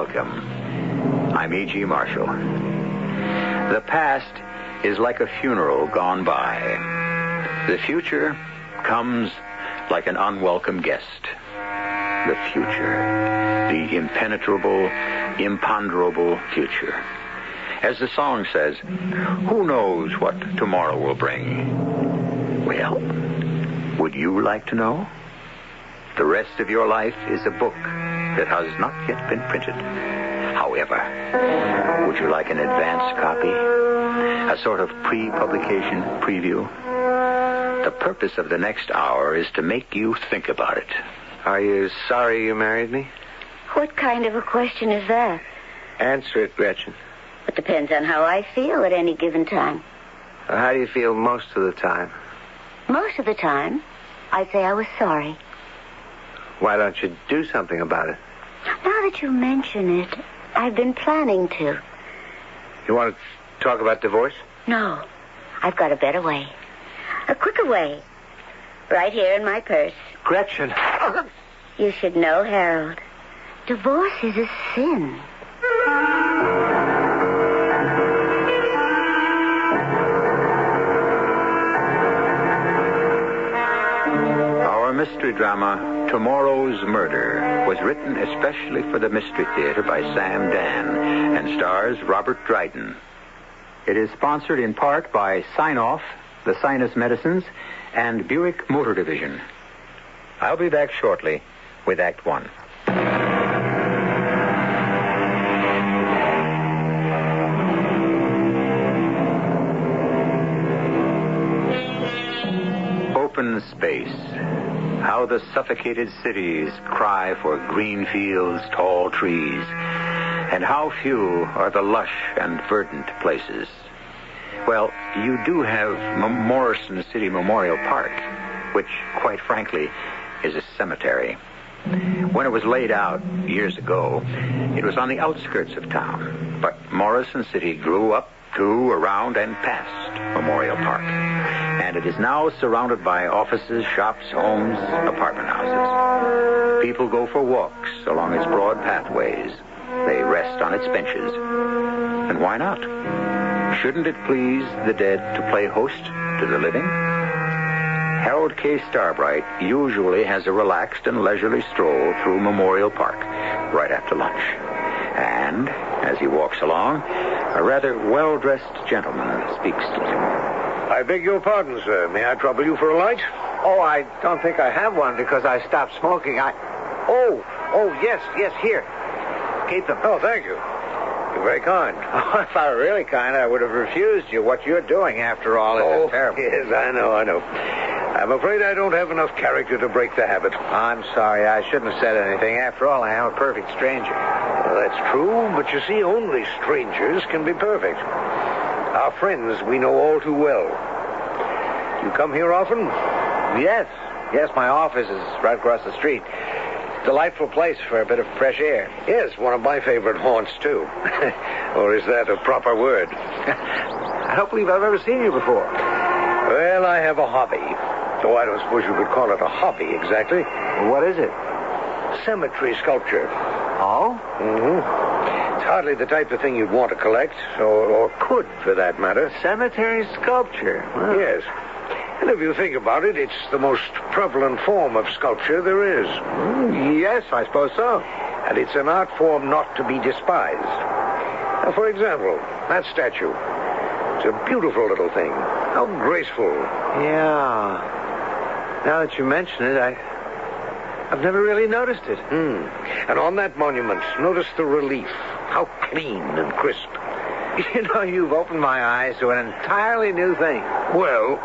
welcome. I'm E.G. Marshall. The past is like a funeral gone by. The future comes like an unwelcome guest. The future. The impenetrable, imponderable future. As the song says, who knows what tomorrow will bring? Well, would you like to know? The rest of your life is a book that has not yet been printed. However, would you like an advance copy? A sort of pre-publication preview? The purpose of the next hour is to make you think about it. Are you sorry you married me? What kind of a question is that? Answer it, Gretchen. It depends on how I feel at any given time. How do you feel most of the time? Most of the time, I'd say I was sorry. Why don't you do something about it? Now that you mention it, I've been planning to. You want to talk about divorce? No, I've got a better way. A quicker way. Right here in my purse. Gretchen. You should know, Harold. Divorce is a sin. Our mystery drama, Tomorrow's Murder, was written especially for the Mystery Theater by Sam Dann and stars Robert Dryden. It is sponsored in part by Sign-Off, the Sinus Medicines, and Buick Motor Division. I'll be back shortly with Act One. Open space. How the suffocated cities cry for green fields, tall trees, and how few are the lush and verdant places. Well, you do have Morrison City Memorial Park, which, quite frankly, is a cemetery. When it was laid out years ago, it was on the outskirts of town, but Morrison City grew up to, around, and past Memorial Park. And it is now surrounded by offices, shops, homes, apartment houses. People go for walks along its broad pathways. They rest on its benches. And why not? Shouldn't it please the dead to play host to the living? Harold K. Starbright usually has a relaxed and leisurely stroll through Memorial Park right after lunch. And as he walks along, a rather well-dressed gentleman speaks to him. I beg your pardon, sir. May I trouble you for a light? Oh, I don't think I have one because I stopped smoking. Oh, yes, here. Keep them. Oh, thank you. You're very kind. Oh, if I were really kind, I would have refused you. What you're doing, after all, is terrible. Yes, I know. I'm afraid I don't have enough character to break the habit. I'm sorry. I shouldn't have said anything. After all, I am a perfect stranger. Well, that's true, but you see, only strangers can be perfect. Our friends we know all too well. You come here often? Yes, my office is right across the street. Delightful place for a bit of fresh air. Yes, one of my favorite haunts, too. Or is that a proper word? I don't believe I've ever seen you before. Well, I have a hobby. Though I don't suppose you could call it a hobby exactly. What is it? Cemetery sculpture. Oh? Mm-hmm. It's hardly the type of thing you'd want to collect, or could, for that matter. Cemetery sculpture? Well. Yes. And if you think about it, it's the most prevalent form of sculpture there is. Yes, I suppose so. And it's an art form not to be despised. Now, for example, that statue. It's a beautiful little thing. How graceful. Yeah. Now that you mention it, I've never really noticed it. And on that monument, notice the relief. How clean and crisp. You know, you've opened my eyes to an entirely new thing. Well,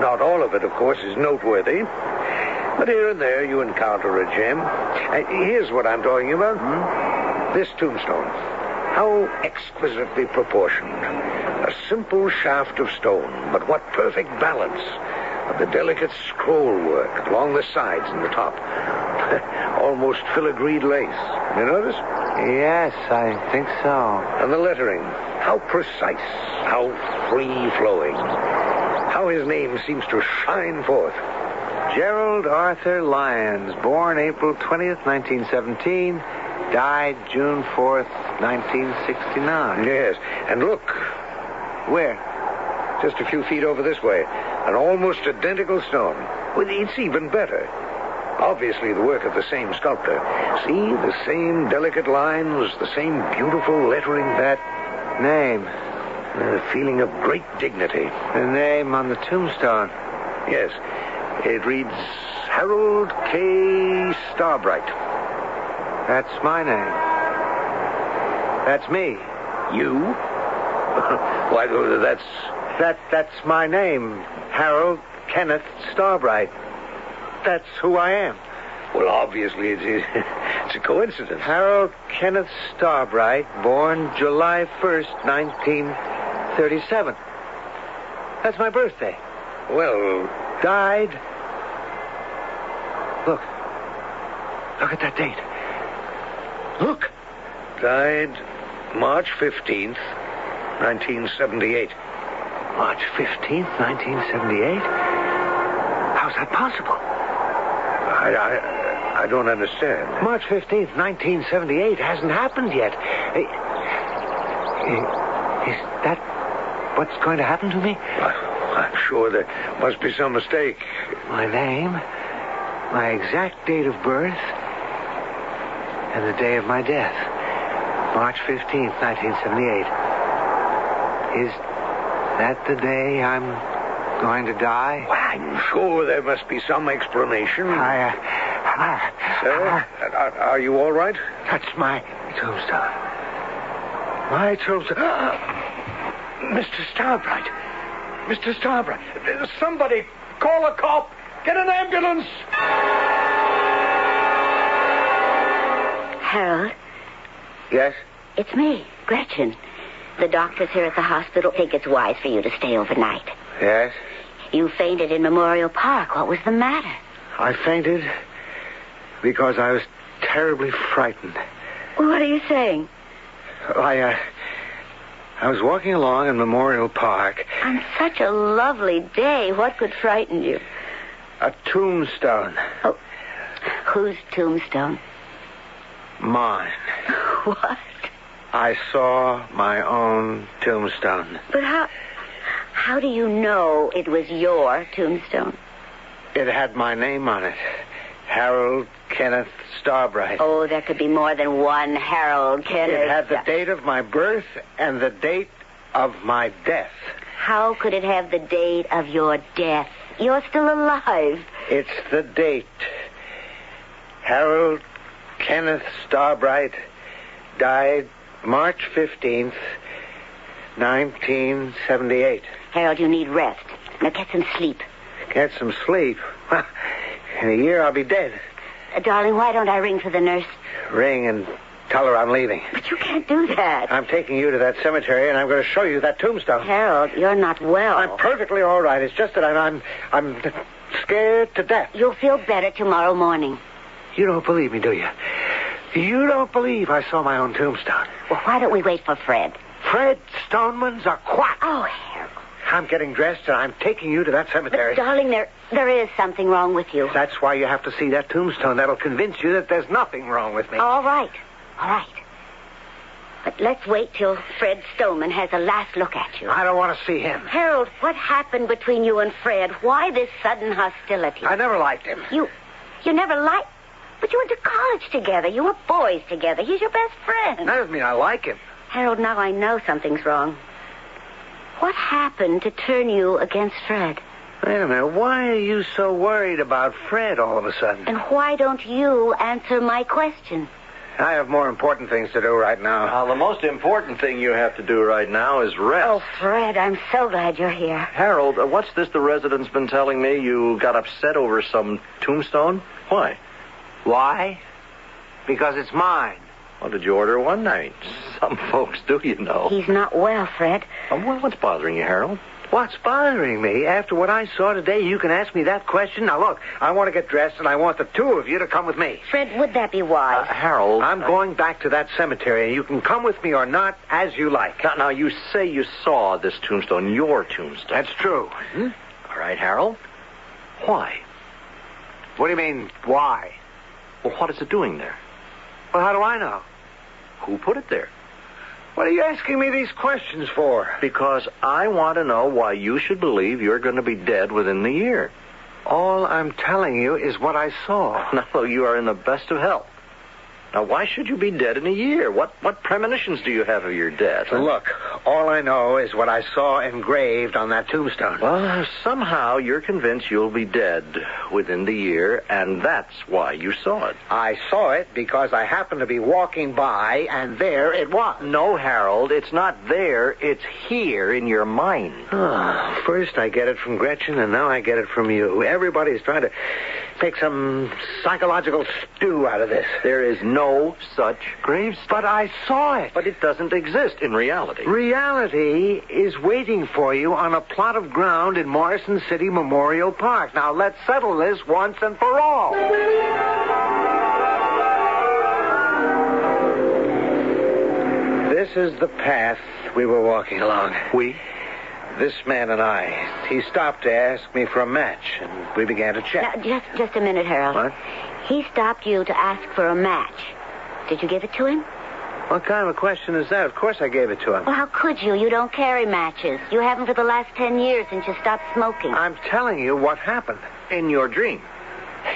not all of it, of course, is noteworthy. But here and there you encounter a gem. Here's what I'm talking about. This tombstone. How exquisitely proportioned. A simple shaft of stone, but what perfect balance of the delicate scroll work along the sides and the top. Almost filigreed lace. You notice? Yes, I think so. And the lettering. How precise. How free-flowing. How his name seems to shine forth. Gerald Arthur Lyons, born April 20th, 1917, died June 4th, 1969. Yes, and look, Where? just a few feet over this way, an almost identical stone. Well, it's even better. Obviously the work of the same sculptor. See, the same delicate lines, the same beautiful lettering. That name. A feeling of great dignity. The name on the tombstone. Yes, it reads Harold K. Starbright. That's my name. That's me. You? Why, That's my name. Harold Kenneth Starbright. That's who I am. Well, obviously it's a coincidence. Harold Kenneth Starbright, born July 1st, 1937. That's my birthday. Well, Died. Look at that date. Look. died March 15th, 1978. March 15th, 1978? How's that possible? I don't understand. March 15th, 1978 hasn't happened yet. Is that what's going to happen to me? I'm sure there must be some mistake. My name, my exact date of birth, and the day of my death. March 15th, 1978. Is that the day I'm going to die? Well, I'm sure there must be some explanation. Sir, are you all right? That's my tombstone. My tombstone. Mr. Starbright. Mr. Starbright. Somebody call a cop. Get an ambulance. Harold, Yes? it's me, Gretchen. The doctors here at the hospital think it's wise for you to stay overnight. Yes? You fainted in Memorial Park. What was the matter? I fainted because I was terribly frightened. What are you saying? I was walking along in Memorial Park. On such a lovely day, what could frighten you? A tombstone. Oh, whose tombstone? Mine. What? I saw my own tombstone. But how do you know it was your tombstone? It had my name on it. Harold Kenneth Starbright. Oh, there could be more than one Harold Kenneth. It had the date of my birth and the date of my death. How could it have the date of your death? You're still alive. It's the date. Harold Kenneth Starbright died March 15th, 1978. Harold, you need rest. Now get some sleep. Get some sleep. In a year, I'll be dead. Darling, why don't I ring for the nurse? Ring and tell her I'm leaving. But you can't do that. I'm taking you to that cemetery, and I'm going to show you that tombstone. Harold, you're not well. I'm perfectly all right. It's just that I'm scared to death. You'll feel better tomorrow morning. You don't believe me, do you? You don't believe I saw my own tombstone. Well, why don't we wait for Fred? Fred Stoneman's a quack. Oh, Harold. I'm getting dressed, and I'm taking you to that cemetery. But, darling, there is something wrong with you. That's why you have to see that tombstone. That'll convince you that there's nothing wrong with me. All right. But let's wait till Fred Stoneman has a last look at you. I don't want to see him. Harold, what happened between you and Fred? Why this sudden hostility? I never liked him. You never liked... But you went to college together. You were boys together. He's your best friend. That doesn't mean I like him. Harold, now I know something's wrong. What happened to turn you against Fred? Wait a minute. Why are you so worried about Fred all of a sudden? And why don't you answer my question? I have more important things to do right now. The most important thing you have to do right now is rest. Oh, Fred, I'm so glad you're here. Harold, what's this the resident's been telling me? You got upset over some tombstone? Why? Why? Because it's mine. Well, did you order one? I mean, some folks do, you know. He's not well, Fred. Well, what's bothering you, Harold? What's bothering me? After what I saw today, you can ask me that question. Now, look, I want to get dressed, and I want the two of you to come with me. Fred, would that be wise? Harold... I'm going back to that cemetery, and you can come with me or not, as you like. Now, you say you saw this tombstone, your tombstone. That's true. All right, Harold. Why? What do you mean, why? Well, what is it doing there? Well, how do I know? Who put it there? What are you asking me these questions for? Because I want to know why you should believe you're going to be dead within the year. All I'm telling you is what I saw. No, you are in the best of health. Now, why should you be dead in a year? What premonitions do you have of your death? Look, all I know is what I saw engraved on that tombstone. Well, somehow you're convinced you'll be dead within the year, and that's why you saw it. I saw it because I happened to be walking by, and there it was. No, Harold, it's not there. It's here in your mind. First I get it from Gretchen, and now I get it from you. Everybody's trying to make some psychological stew out of this. There is no such gravestone. But I saw it. But it doesn't exist in reality. Reality is waiting for you on a plot of ground in Morrison City Memorial Park. Now, let's settle this once and for all. This is the path we were walking along. We? This man and I. He stopped to ask me for a match, and we began to chat. Now, just a minute, Harold. What? He stopped you to ask for a match. Did you give it to him? What kind of a question is that? Of course I gave it to him. Well, how could you? You don't carry matches. You haven't for the last 10 years since you stopped smoking. I'm telling you what happened. In your dream.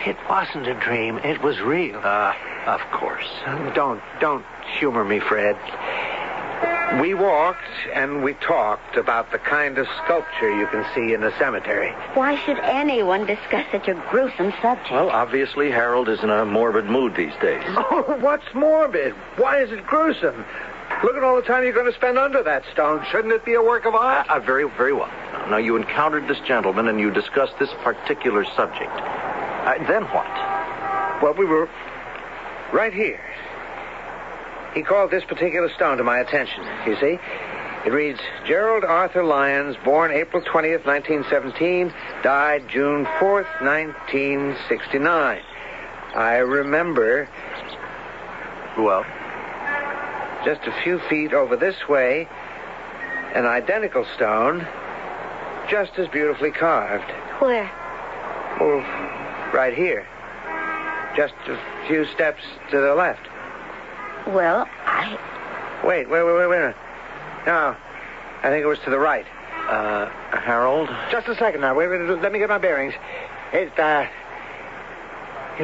It wasn't a dream. It was real. Of course. Don't humor me, Fred. We walked and we talked about the kind of sculpture you can see in the cemetery. Why should anyone discuss such a gruesome subject? Well, obviously, Harold is in a morbid mood these days. Oh, what's morbid? Why is it gruesome? Look at all the time you're going to spend under that stone. Shouldn't it be a work of art? Very, very well. Now, you encountered this gentleman and you discussed this particular subject. Then what? Well, we were right here. He called this particular stone to my attention, you see. It reads, Gerald Arthur Lyons, born April 20th, 1917, died June 4th, 1969. I remember, Well? just a few feet over this way, an identical stone, just as beautifully carved. Where? Oh, right here. Just a few steps to the left. Well, Wait a minute. No, I think it was to the right. Harold? Just a second now. Wait, let me get my bearings. It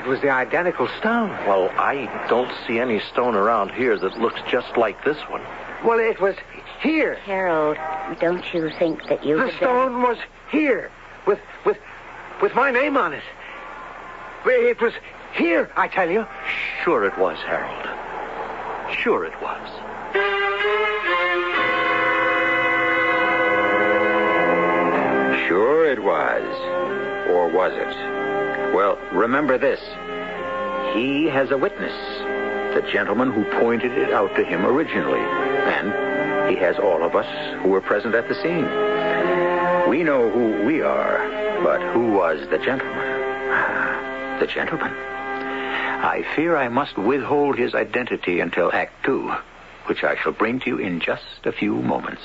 was the identical stone. Well, I don't see any stone around here that looks just like this one. Well, it was here. Harold, don't you think that you The stone was here, with my name on it. It was here, I tell you. Sure it was, Harold. Sure it was. Sure it was. Or was it? Well, remember this. He has a witness. The gentleman who pointed it out to him originally. And he has all of us who were present at the scene. We know who we are, but who was the gentleman? The gentleman. I fear I must withhold his identity until Act 2, which I shall bring to you in just a few moments.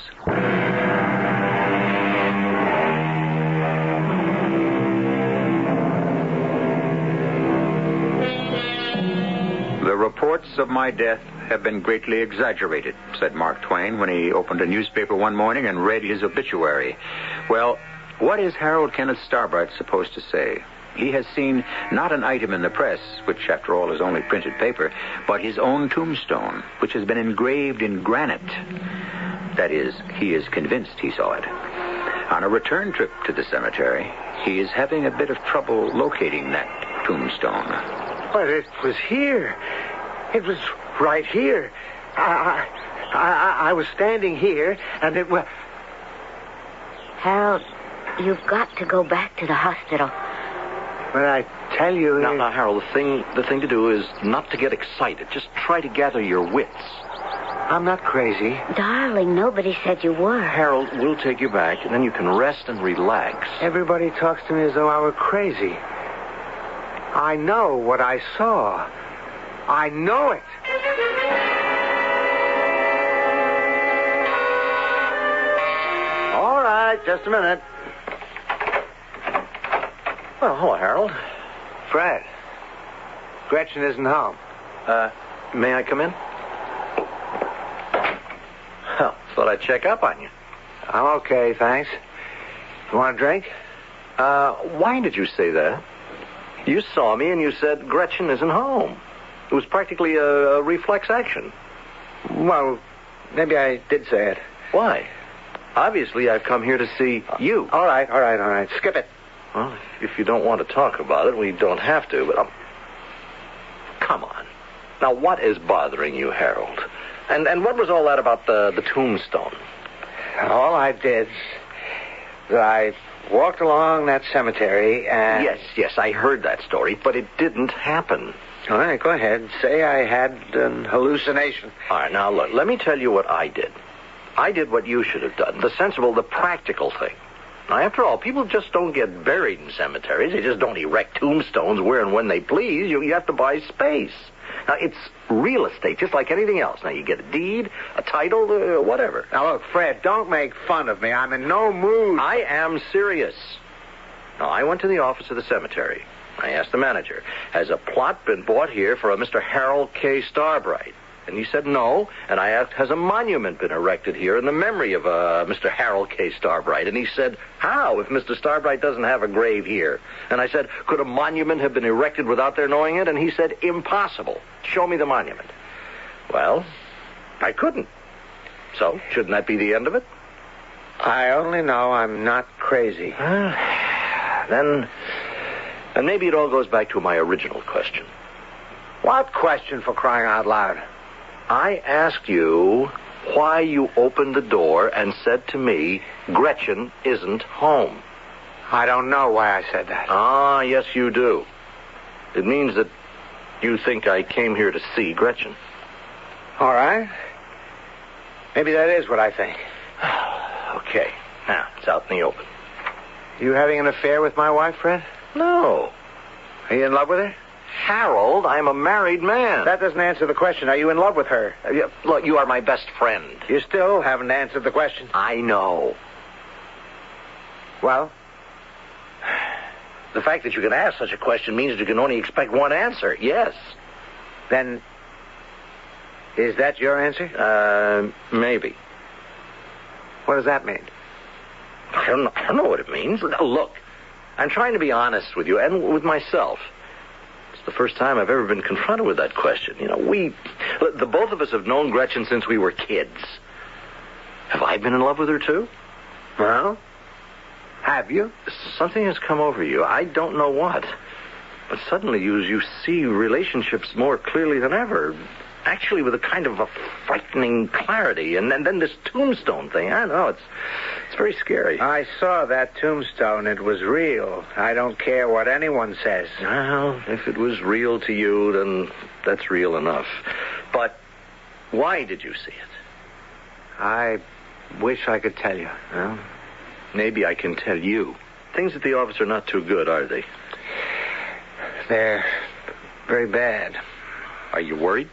The reports of my death have been greatly exaggerated, said Mark Twain when he opened a newspaper one morning and read his obituary. Well, what is Harold Kenneth Starbright supposed to say? He has seen not an item in the press, which, after all, is only printed paper, but his own tombstone, which has been engraved in granite. That is, he is convinced he saw it. On a return trip to the cemetery, he is having a bit of trouble locating that tombstone. But it was here. It was right here. I was standing here, and it was... Harold, you've got to go back to the hospital. But I tell you... Now, Harold, the thing to do is not to get excited. Just try to gather your wits. I'm not crazy. Darling, nobody said you were. Harold, we'll take you back, and then you can rest and relax. Everybody talks to me as though I were crazy. I know what I saw. I know it. All right, just a minute. Well, hello, Harold. Fred. Gretchen isn't home. May I come in? Well, thought I'd check up on you. I'm okay, thanks. You want a drink? Why did you say that? You saw me and you said Gretchen isn't home. It was practically a reflex action. Well, maybe I did say it. Why? Obviously, I've come here to see you. All right. Skip it. Well, if you don't want to talk about it, we don't have to, but come on. Now, what is bothering you, Harold? And what was all that about the tombstone? All I did was I walked along that cemetery and... Yes, I heard that story, but it didn't happen. All right, go ahead. Say I had an hallucination. All right, now, look, let me tell you what I did. I did what you should have done, the sensible, the practical thing. Now, after all, people just don't get buried in cemeteries. They just don't erect tombstones where and when they please. You have to buy space. Now, it's real estate, just like anything else. Now, you get a deed, a title, whatever. Now, look, Fred, don't make fun of me. I'm in no mood. I am serious. Now, I went to the office of the cemetery. I asked the manager, has a plot been bought here for a Mr. Harold K. Starbright? And he said no. And I asked, has a monument been erected here in the memory of Mr. Harold K. Starbright? And he said, how, if Mr. Starbright doesn't have a grave here? And I said, could a monument have been erected without their knowing it? And he said, impossible. Show me the monument. Well, I couldn't. So, shouldn't that be the end of it? I only know I'm not crazy. Then maybe it all goes back to my original question. What question, for crying out loud? I asked you why you opened the door and said to me, Gretchen isn't home. I don't know why I said that. Ah, yes, you do. It means that you think I came here to see Gretchen. All right. Maybe that is what I think. Okay. Now, it's out in the open. You having an affair with my wife, Fred? No. Are you in love with her? Harold, I'm a married man. That doesn't answer the question. Are you in love with her? Look, you are my best friend. You still haven't answered the question. I know. Well? The fact that you can ask such a question means that you can only expect one answer. Yes. Then, is that your answer? Maybe. What does that mean? I don't know what it means. Now, look, I'm trying to be honest with you and with myself. It's the first time I've ever been confronted with that question. You know, the both of us have known Gretchen since we were kids. Have I been in love with her, too? Well, have you? Something has come over you. I don't know what. But suddenly you see relationships more clearly than ever. Actually, with a kind of a frightening clarity. And then this tombstone thing, I know, it's very scary. I saw that tombstone. It was real. I don't care what anyone says. Well, if it was real to you, then that's real enough. But why did you see it? I wish I could tell you. Well, maybe I can tell you. Things at the office are not too good, are they? They're very bad. Are you worried?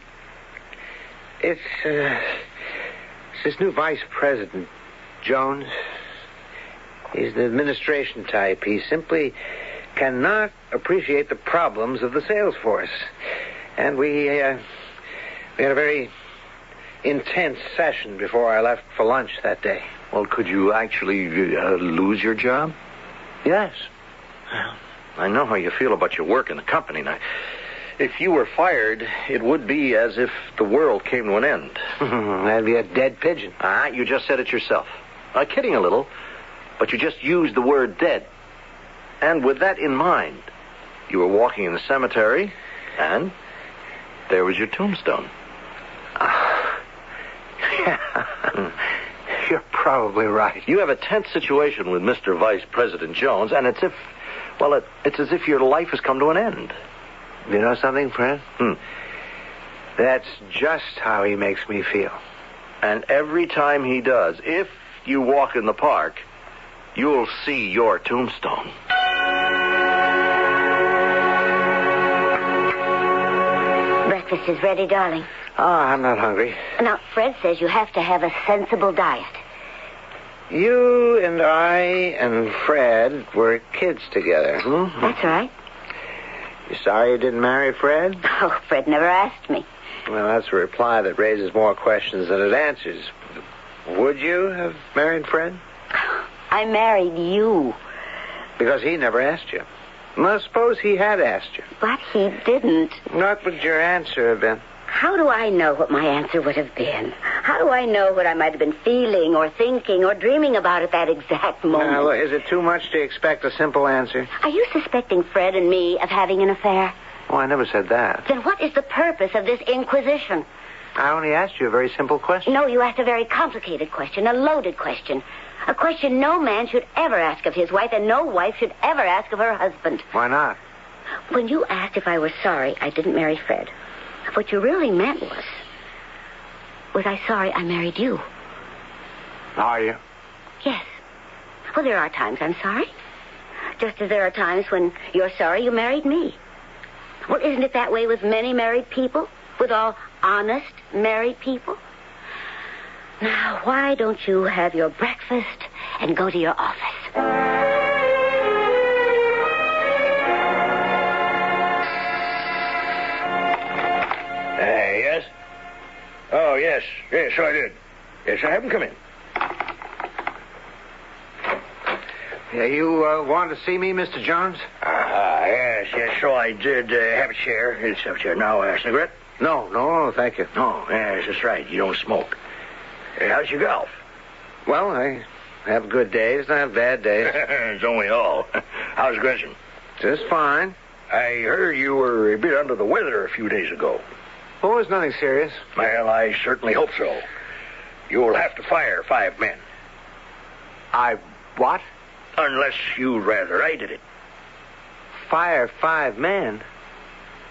It's this new vice president, Jones. He's the administration type. He simply cannot appreciate the problems of the sales force. And we had a very intense session before I left for lunch that day. Well, could you actually lose your job? Yes. Well, I know how you feel about your work in the company. Now, if you were fired, it would be as if the world came to an end. That'd be a dead pigeon. You just said it yourself. Kidding a little, but you just used the word dead. And with that in mind, you were walking in the cemetery, and there was your tombstone. You're probably right. You have a tense situation with Mr. Vice President Jones, and it's as if your life has come to an end. You know something, Fred? That's just how he makes me feel. And every time he does, if you walk in the park, you'll see your tombstone. Breakfast is ready, darling. I'm not hungry. Now, Fred says you have to have a sensible diet. You and I and Fred were kids together. That's right. You sorry you didn't marry Fred? Oh, Fred never asked me. Well, that's a reply that raises more questions than it answers. Would you have married Fred? I married you. Because he never asked you. Well, suppose he had asked you. But he didn't. What would your answer have been? How do I know what my answer would have been? How do I know what I might have been feeling or thinking or dreaming about at that exact moment? Now, look, is it too much to expect a simple answer? Are you suspecting Fred and me of having an affair? Oh, I never said that. Then what is the purpose of this inquisition? I only asked you a very simple question. No, you asked a very complicated question, a loaded question. A question no man should ever ask of his wife and no wife should ever ask of her husband. Why not? When you asked if I was sorry I didn't marry Fred, what you really meant was I sorry I married you? Are you? Yes. Well, there are times I'm sorry. Just as there are times when you're sorry you married me. Well, isn't it that way with many married people? With all honest married people? Now, why don't you have your breakfast and go to your office? Yes? Oh, yes. Yes, I did. Yes, I have him come in. Yeah, you want to see me, Mr. Jones? Yes, so I did. Have a chair. It's up here now. Cigarette? No, thank you. Oh, yes, that's right. You don't smoke. How's your golf? Well, I have good days and I have bad days. Don't we all? How's Gresham? Just fine. I heard you were a bit under the weather a few days ago. Oh, it's nothing serious. Well, I certainly hope so. You'll have to fire 5 men. What? Unless you'd rather I did it. Fire 5 men?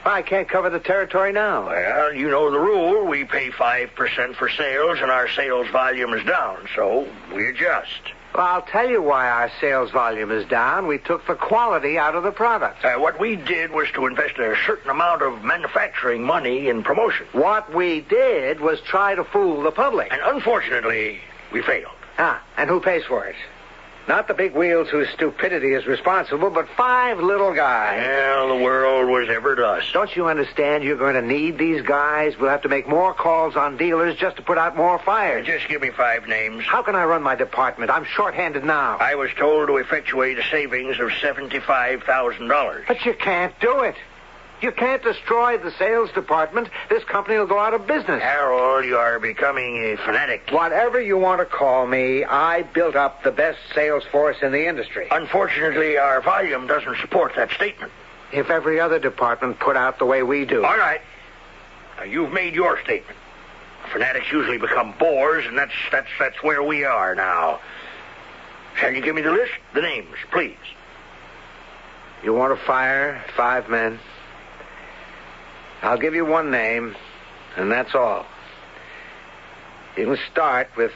I can't cover the territory now. Well, you know the rule. We pay 5% for sales, and our sales volume is down, so we adjust. Well, I'll tell you why our sales volume is down. We took the quality out of the product. What we did was to invest a certain amount of manufacturing money in promotion. What we did was try to fool the public. And unfortunately, we failed. And who pays for it? Not the big wheels whose stupidity is responsible, but 5 little guys. Well, the world was ever thus. Don't you understand you're going to need these guys? We'll have to make more calls on dealers just to put out more fires. Just give me 5 names. How can I run my department? I'm short-handed now. I was told to effectuate a savings of $75,000. But you can't do it. You can't destroy the sales department. This company will go out of business. Harold, you are becoming a fanatic. Whatever you want to call me, I built up the best sales force in the industry. Unfortunately, our volume doesn't support that statement. If every other department put out the way we do. All right. Now, you've made your statement. Fanatics usually become bores, and that's where we are now. Shall you give me the list? The names, please. You want to fire 5 men? I'll give you 1 name, and that's all. You can start with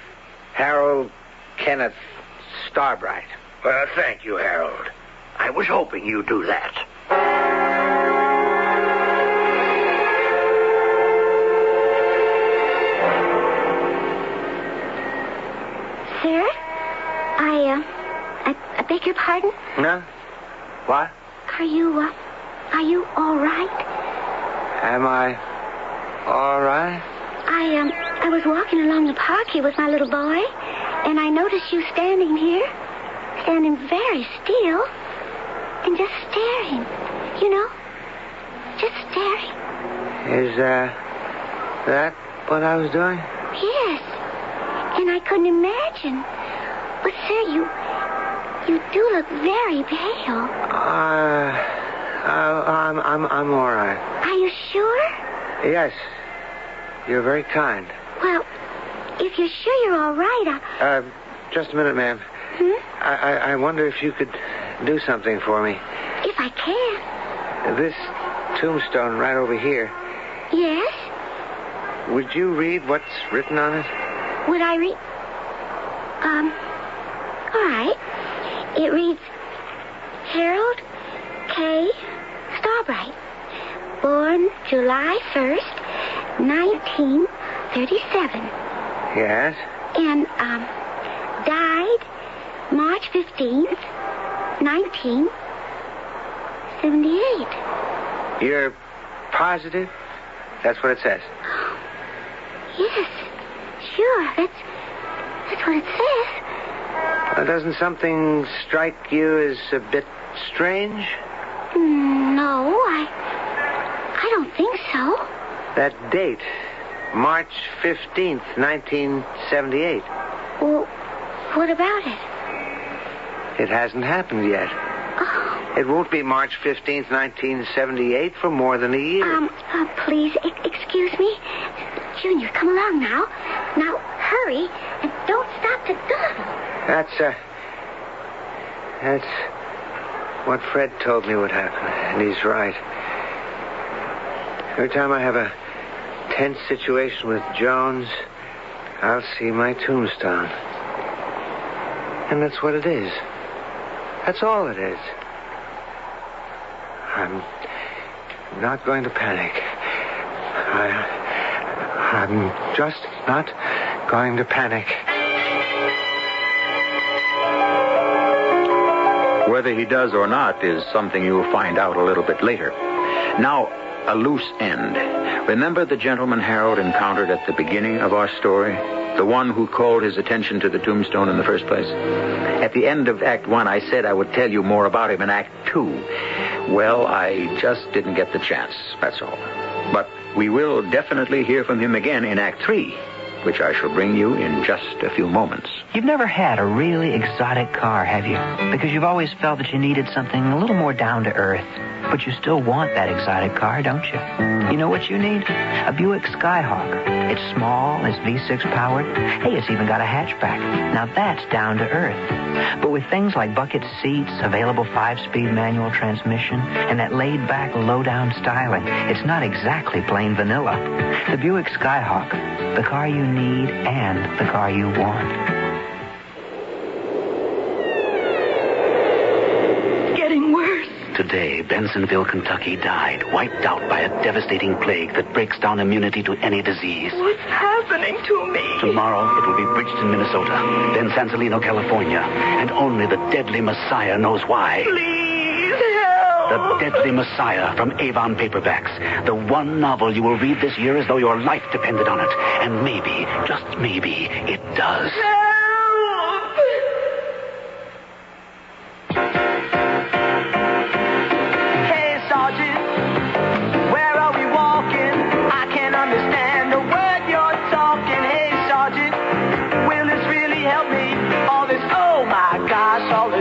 Harold Kenneth Starbright. Well, thank you, Harold. I was hoping you'd do that. Sir, I beg your pardon? No? What? Are you all right? Am I all right? I was walking along the park here with my little boy, and I noticed you standing here, standing very still, and just staring, you know, just staring. Is, that what I was doing? Yes, and I couldn't imagine. But, sir, you do look very pale. I'm all right. Are you sure? Yes. You're very kind. Well, if you're sure you're all right, just a minute, ma'am. I wonder if you could do something for me. If I can. This tombstone right over here. Yes? Would you read what's written on it? Would I read? All right. It reads, Harold K. Starbright, born July 1st, 1937. Yes? And, died March 15th, 1978. You're positive? That's what it says. Yes, sure. That's what it says. Well, doesn't something strike you as a bit strange? No, I don't think so. That date, March 15th, 1978. Well, what about it? It hasn't happened yet. Oh. It won't be March 15th, 1978 for more than a year. Please, excuse me. Junior, come along now. Now, hurry, and don't stop to dawdle. That's what Fred told me would happen, and he's right. Every time I have a tense situation with Jones, I'll see my tombstone. And that's what it is. That's all it is. I'm not going to panic. I'm just not going to panic. Whether he does or not is something you'll find out a little bit later. Now, a loose end. Remember the gentleman Harold encountered at the beginning of our story? The one who called his attention to the tombstone in the first place? At the end of Act 1, I said I would tell you more about him in Act 2. Well, I just didn't get the chance, that's all. But we will definitely hear from him again in Act 3, which I shall bring you in just a few moments. You've never had a really exotic car, have you? Because you've always felt that you needed something a little more down to earth. But you still want that exotic car, don't you? You know what you need? A Buick Skyhawk. It's small, it's V6 powered. Hey, it's even got a hatchback. Now that's down to earth. But with things like bucket seats, available 5-speed manual transmission, and that laid-back, low-down styling, it's not exactly plain vanilla. The Buick Skyhawk, the car you need and the car you want. Today, Bensonville, Kentucky died, wiped out by a devastating plague that breaks down immunity to any disease. What's happening to me? Tomorrow, it will be Bridgeton, Minnesota, then Sansalino, California, and only the deadly Messiah knows why. Please help! The Deadly Messiah from Avon Paperbacks, the one novel you will read this year as though your life depended on it. And maybe, just maybe, it does. Help!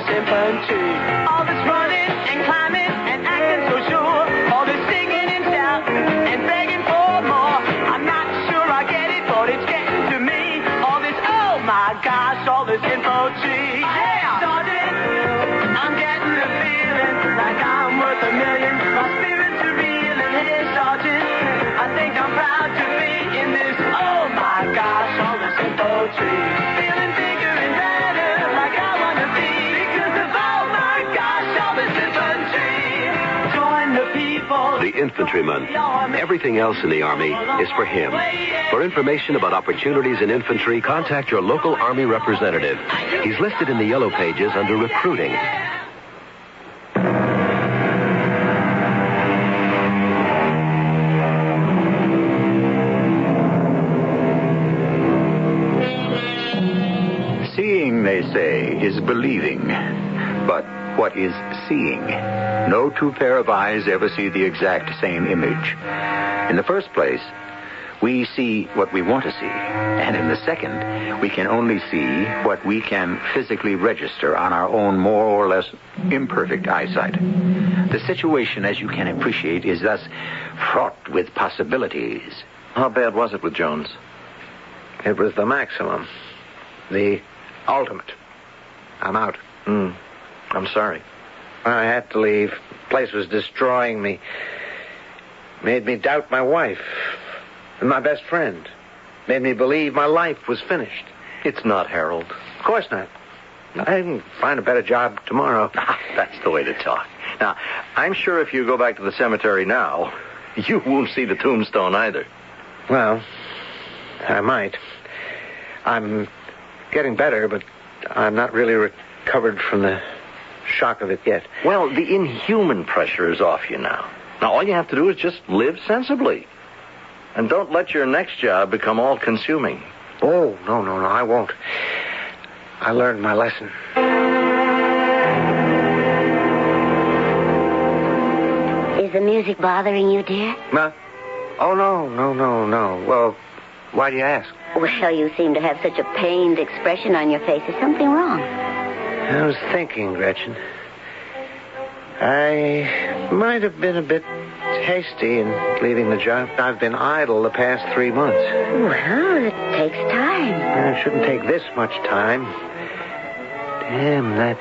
Infantry. All this running and climbing and acting so sure. All this singing and shouting and begging for more. I'm not sure I get it, but it's getting to me. All this, oh my gosh, all this infantry. Yeah, Sergeant, I'm getting the feeling like I'm worth $1 million. My spirits are reeling. Hey, Sergeant, I think I'm proud to be in this. Oh my gosh, all this infantry. Feeling bigger and better like I want to be. The infantryman. Everything else in the Army is for him. For information about opportunities in infantry, contact your local Army representative. He's listed in the yellow pages under recruiting. Seeing, they say, is believing. But what is seeing? No two pair of eyes ever see the exact same image. In the first place, we see what we want to see. And in the second, we can only see what we can physically register on our own more or less imperfect eyesight. The situation, as you can appreciate, is thus fraught with possibilities. How bad was it with Jones? It was the maximum. The ultimate. I'm out. I'm sorry. I had to leave. The place was destroying me. Made me doubt my wife and my best friend. Made me believe my life was finished. It's not, Harold. Of course not. I can find a better job tomorrow. That's the way to talk. Now, I'm sure if you go back to the cemetery now, you won't see the tombstone either. Well, I might. I'm getting better, but I'm not really recovered from the shock of it yet. Well, the inhuman pressure is off you now. Now, all you have to do is just live sensibly. And don't let your next job become all-consuming. Oh, no, I won't. I learned my lesson. Is the music bothering you, dear? No. Oh, no. Well, why do you ask? Well, you seem to have such a pained expression on your face. Is something wrong? I was thinking, Gretchen. I might have been a bit hasty in leaving the job. I've been idle the past 3 months. Well, it takes time. It shouldn't take this much time. Damn, that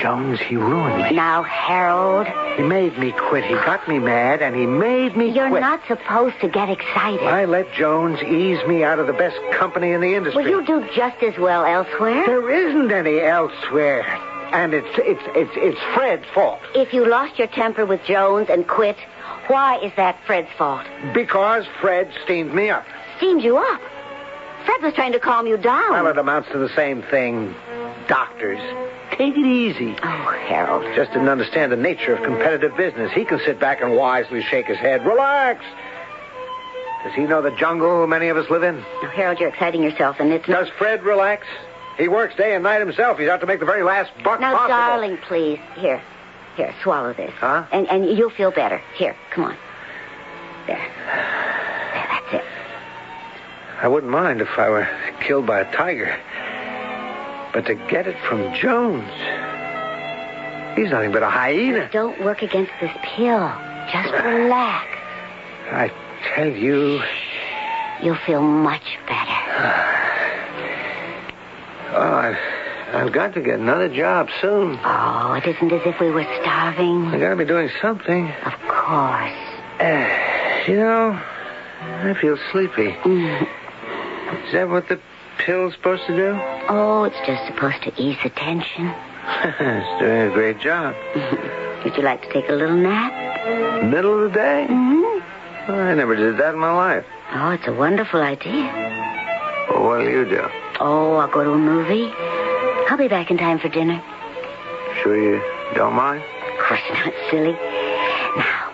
Jones, he ruined me. Now, Harold. He made me quit. He got me mad, and he made me You're quit. not supposed to get excited. I let Jones ease me out of the best company in the industry. Well, you do just as well elsewhere. There isn't any elsewhere. And it's Fred's fault. If you lost your temper with Jones and quit, why is that Fred's fault? Because Fred steamed me up. Steamed you up? Fred was trying to calm you down. Well, it amounts to the same thing. Doctors. Take it easy. Oh, Harold. Just didn't understand the nature of competitive business. He can sit back and wisely shake his head. Relax. Does he know the jungle many of us live in? Now, Harold, you're exciting yourself, and it's not... Does Fred relax? He works day and night himself. He's out to make the very last buck now, possible. darling, please. Here, swallow this. Huh? And you'll feel better. Here, come on. There, that's it. I wouldn't mind if I were killed by a tiger. But to get it from Jones... He's nothing but a hyena. Don't work against this pill. Just relax. I tell you... You'll feel much better. Oh, I've got to get another job soon. Oh, it isn't as if we were starving. I gotta be doing something. Of course. You know, I feel sleepy. Is that what the pill's supposed to do? Oh, it's just supposed to ease the tension. It's doing a great job. Would you like to take a little nap? Middle of the day? Mm-hmm. Well, I never did that in my life. Oh, it's a wonderful idea. Well, what do you do? Oh, I'll go to a movie. I'll be back in time for dinner. Sure you don't mind? Of course not, silly. Now,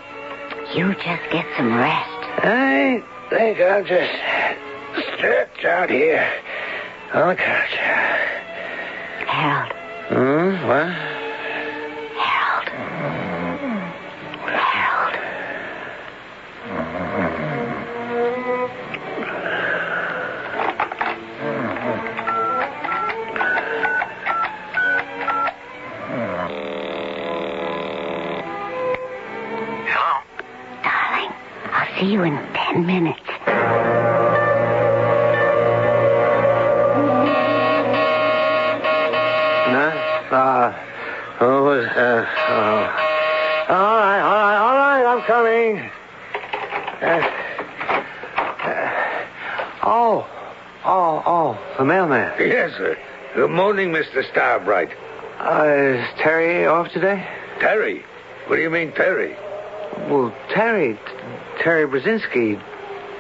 you just get some rest. I think I'll just stretch out here on the couch. Harold. What? Harold. Harold. Hello? Darling, I'll see you in 10 minutes. All right, I'm coming. The mailman. Yes, sir. Good morning, Mr. Starbright. Is Terry off today? Terry? What do you mean, Terry? Well, Terry Brzezinski.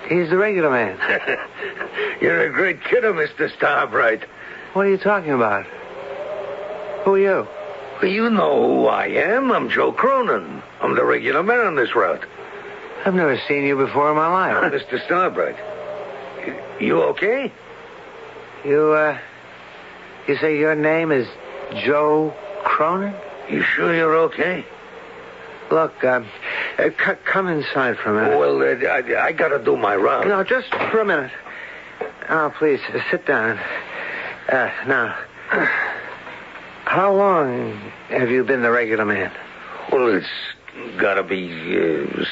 He's the regular man. You're a great kidder, Mr. Starbright. What are you talking about? Who are you? Well, you know who I am. I'm Joe Cronin. I'm the regular man on this route. I've never seen you before in my life. Mr. Starbright, you okay? You say your name is Joe Cronin? You sure you're okay? Look, come inside for a minute. Well, I gotta do my round. No, just for a minute. Oh, please, sit down. Now, how long have you been the regular man? Well, it's gotta be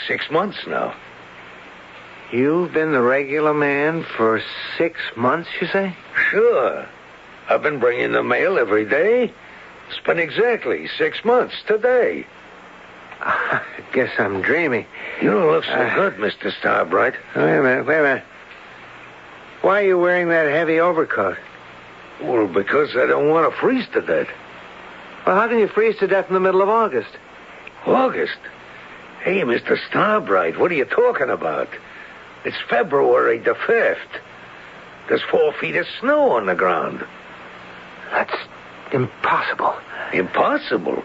6 months now. You've been the regular man for 6 months, you say? Sure. I've been bringing the mail every day. It's been exactly 6 months today. I guess I'm dreaming. You don't look so good, Mr. Starbright. Wait a minute. Why are you wearing that heavy overcoat? Well, because I don't want to freeze to death. Well, how can you freeze to death in the middle of August? August? Hey, Mr. Starbright, what are you talking about? It's February the 5th. There's 4 feet of snow on the ground. That's impossible. Impossible?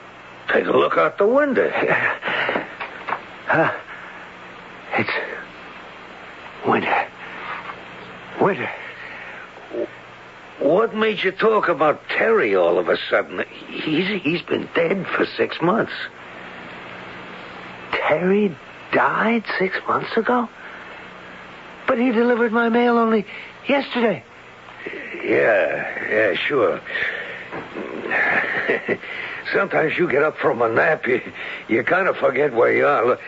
Take a look out the window. It's winter. Winter. What made you talk about Terry all of a sudden? He's been dead for 6 months. Terry died 6 months ago? But he delivered my mail only yesterday. Yeah, sure. Sometimes you get up from a nap, you kind of forget where you are.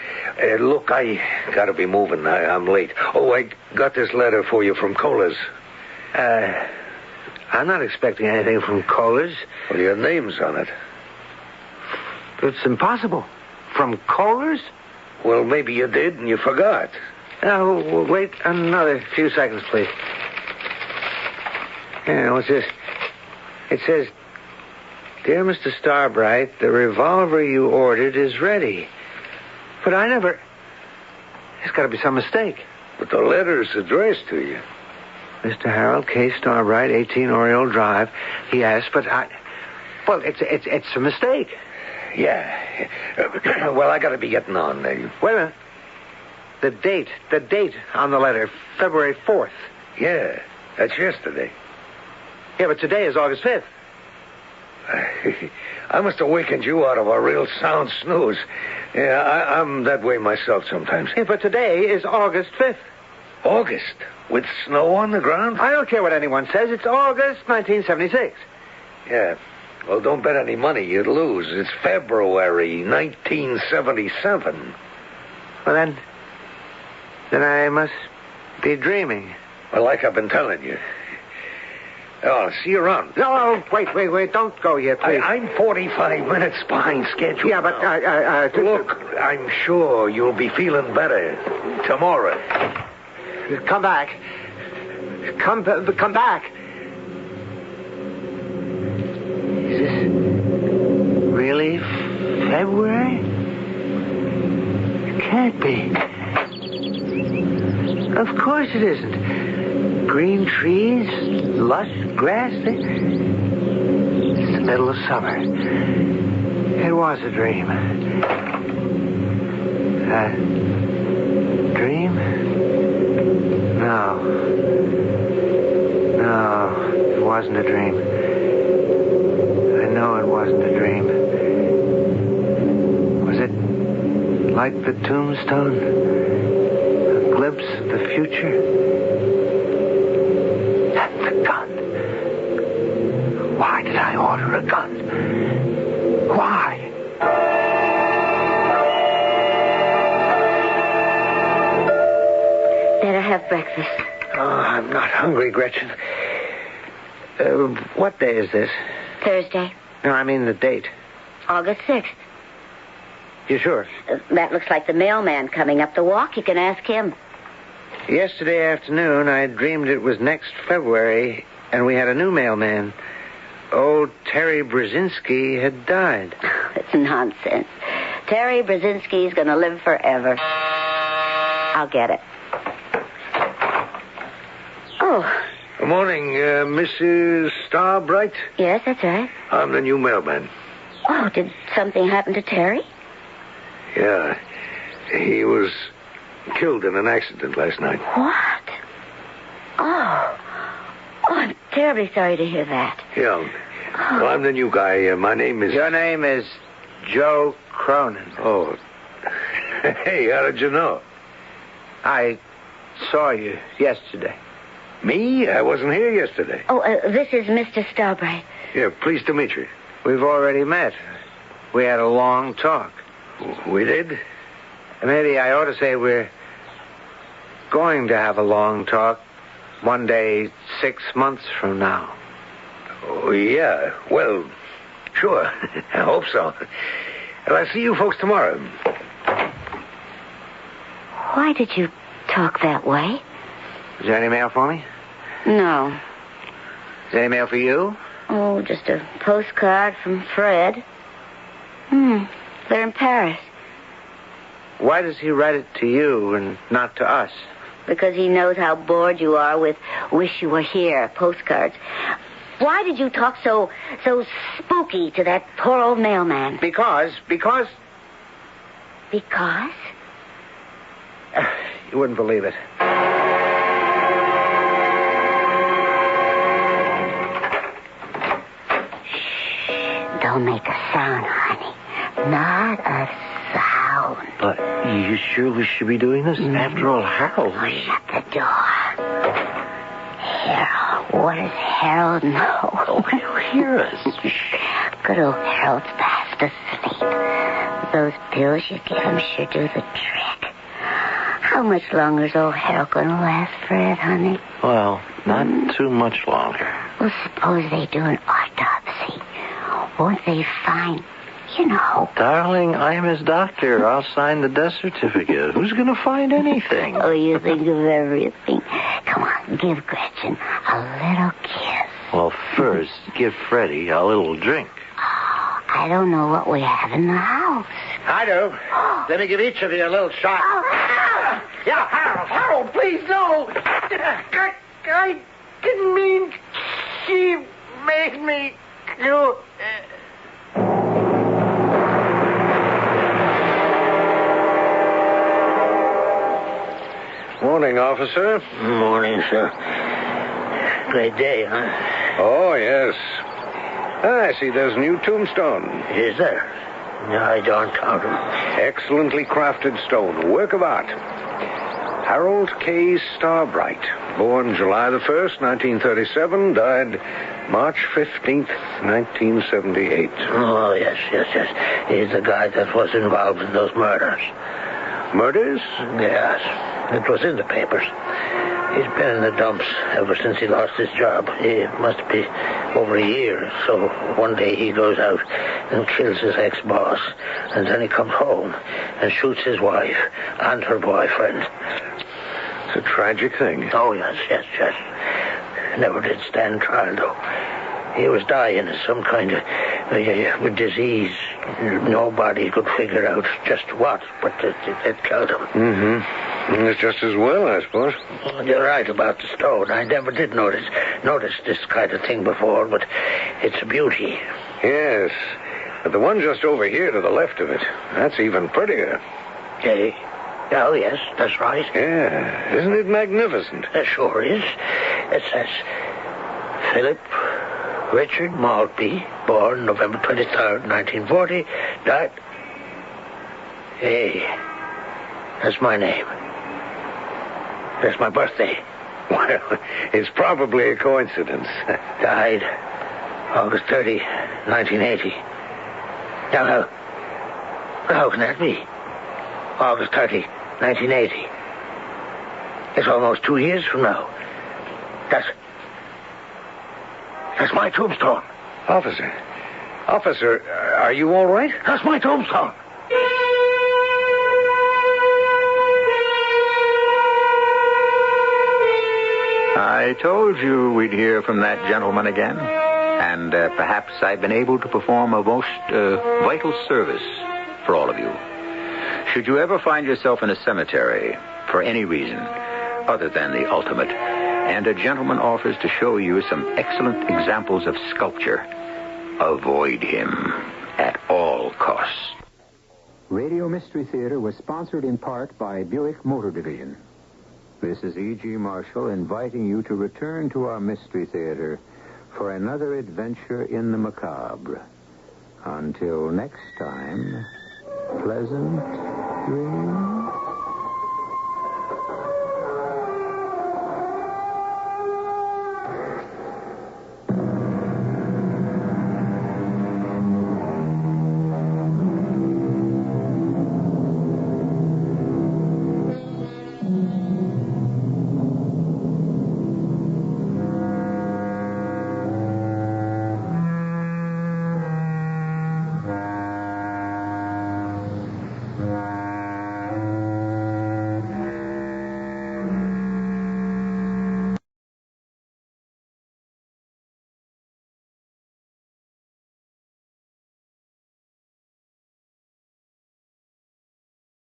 Look, I gotta be moving. I'm late. Oh, I got this letter for you from Kohler's. I'm not expecting anything from Kohler's. Well, your name's on it. It's impossible. From Kohler's? Well, maybe you did and you forgot. Now, wait another few seconds, please. Yeah, what's this? It says, "Dear Mr. Starbright, the revolver you ordered is ready." But I never... There's got to be some mistake. But the letter's addressed to you. Mr. Harold K. Starbright, 18 Oriole Drive. Yes, but I... Well, it's a mistake. Yeah. Well, I gotta be getting on. Wait a minute. The date on the letter, February 4th. Yeah, that's yesterday. Yeah, but today is August 5th. I must have wakened you out of a real sound snooze. Yeah, I'm that way myself sometimes. Yeah, but today is August 5th. August? With snow on the ground? I don't care what anyone says. It's August 1976. Yeah. Well, don't bet any money. You'd lose. It's February 1977. Well, then I must be dreaming. Well, like I've been telling you. Oh, see you around. No, wait. Don't go yet, please. I'm 45 minutes behind schedule. Yeah, but Look, I'm sure you'll be feeling better tomorrow. Come back. Come back. Is this really February? It can't be. Of course it isn't. Green trees, lush grass. It's the middle of summer. It was a dream. Dream? No, it wasn't a dream. I know it wasn't a dream. Was it like the tombstone? A glimpse of the future? And the gun. Why did I order a gun? Why? Better have breakfast. Oh, I'm not hungry, Gretchen. What day is this? Thursday, No, I mean the date. August 6th. You sure? That looks like the mailman coming up the walk. You can ask him. Yesterday afternoon, I dreamed it was next February, and we had a new mailman. Old Terry Brzezinski had died. It's nonsense. Terry Brzezinski's going to live forever. I'll get it. Oh. Good morning, Mrs. Starbright. Yes, that's right. I'm the new mailman. Oh, did something happen to Terry? Yeah. He was killed in an accident last night. What? Oh, I'm terribly sorry to hear that. Yeah. Well, I'm the new guy. My name is... Your name is Joe Cronin. Oh. Hey, how did you know? I saw you yesterday. Me? I wasn't here yesterday. Oh, this is Mr. Starbright. Yeah, pleased to meet you. We've already met. We had a long talk. We did? Maybe I ought to say we're going to have a long talk one day 6 months from now. Oh, yeah. Well, sure. I hope so. Well, I'll see you folks tomorrow. Why did you talk that way? Is there any mail for me? No. Is there any mail for you? Oh, just a postcard from Fred. They're in Paris. Why does he write it to you and not to us? Because he knows how bored you are with wish you were here postcards. Why did you talk so spooky to that poor old mailman? Because... Because? You wouldn't believe it. Don't make a sound, honey. Not a sound. But you sure we should be doing this? After all, Harold... Oh, shut the door. Harold. What does Harold know? Oh, he'll hear us. Good old Harold's fast asleep. Those pills you give him sure do the trick. How much longer is old Harold going to last, Fred, honey? Well, not too much longer. Well, suppose they do an autopsy. Won't they find, you know... Darling, I am his doctor. I'll sign the death certificate. Who's going to find anything? Oh, you think of everything. Come on, give Gretchen a little kiss. Well, first, give Freddie a little drink. Oh, I don't know what we have in the house. I do. Let me give each of you a little shot. Oh, Yeah, Harold, please, no. I didn't mean... She made me do... Morning, officer. Morning, sir. Great day, huh? Oh, yes. I see there's a new tombstone. Is there? No, I don't count them. Excellently crafted stone, a work of art. Harold K. Starbright, born July the 1st, 1937, died March 15th, 1978. Oh, yes. He's the guy that was involved in those murders. Murders? Yes. It was in the papers. He's been in the dumps ever since he lost his job. It must be over a year. So one day he goes out and kills his ex-boss. And then he comes home and shoots his wife and her boyfriend. It's a tragic thing. Oh, yes. Never did stand trial, though. He was dying of some kind of disease. Nobody could figure out just what, but it killed him. Mm-hmm. It's just as well, I suppose. You're right about the stone. I never did notice this kind of thing before, but it's a beauty. Yes. But the one just over here to the left of it, that's even prettier. Hey. Oh, yes, that's right. Yeah. Isn't it magnificent? It sure is. It says, Philip Richard Maltby, born November 23rd, 1940, died... Hey, that's my name. That's my birthday. Well, it's probably a coincidence. Died August 30, 1980. Now, how can that be? August 30, 1980. It's almost 2 years from now. That's my tombstone. Officer, are you all right? That's my tombstone. I told you we'd hear from that gentleman again. And perhaps I've been able to perform a most vital service for all of you. Should you ever find yourself in a cemetery for any reason other than the ultimate, and a gentleman offers to show you some excellent examples of sculpture, avoid him at all costs. Radio Mystery Theater was sponsored in part by Buick Motor Division. This is E.G. Marshall inviting you to return to our Mystery Theater for another adventure in the macabre. Until next time, pleasant dreams.